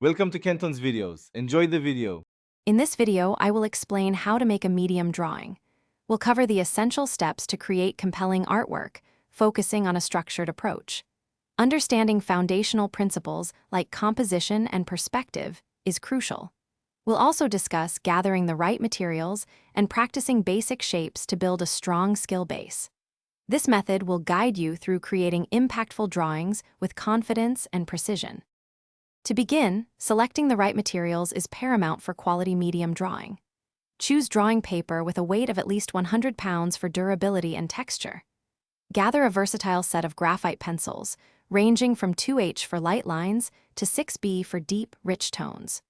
Welcome to Kenton's videos. Enjoy the video. In this video, I will explain how to make a medium drawing. We'll cover the essential steps to create compelling artwork, focusing on a structured approach. Understanding foundational principles like composition and perspective is crucial. We'll also discuss gathering the right materials and practicing basic shapes to build a strong skill base. This method will guide you through creating impactful drawings with confidence and precision. To begin, selecting the right materials is paramount for quality medium drawing. Choose drawing paper with a weight of at least 100 pounds for durability and texture. Gather a versatile set of graphite pencils, ranging from 2H for light lines to 6B for deep, rich tones.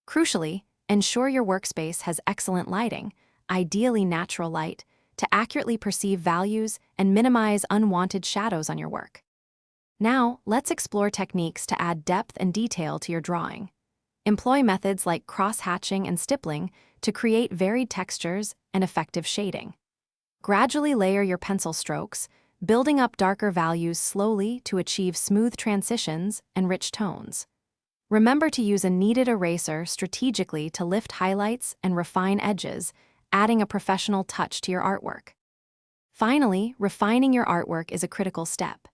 Crucially, ensure your workspace has excellent lighting, ideally natural light, to accurately perceive values and minimize unwanted shadows on your work. Now, let's explore techniques to add depth and detail to your drawing. Employ methods like cross-hatching and stippling to create varied textures and effective shading. Gradually layer your pencil strokes, building up darker values slowly to achieve smooth transitions and rich tones. Remember to use a kneaded eraser strategically to lift highlights and refine edges, adding a professional touch to your artwork. Finally, refining your artwork is a critical step.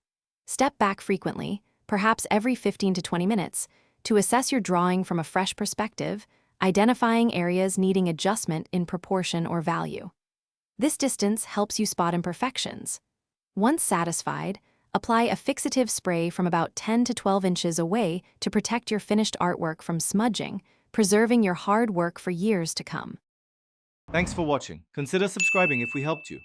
Step back frequently, perhaps every 15 to 20 minutes, to assess your drawing from a fresh perspective, identifying areas needing adjustment in proportion or value. This distance helps you spot imperfections. Once satisfied, apply a fixative spray from about 10 to 12 inches away to protect your finished artwork from smudging, preserving your hard work for years to come. Thanks for watching. Consider subscribing if we helped you.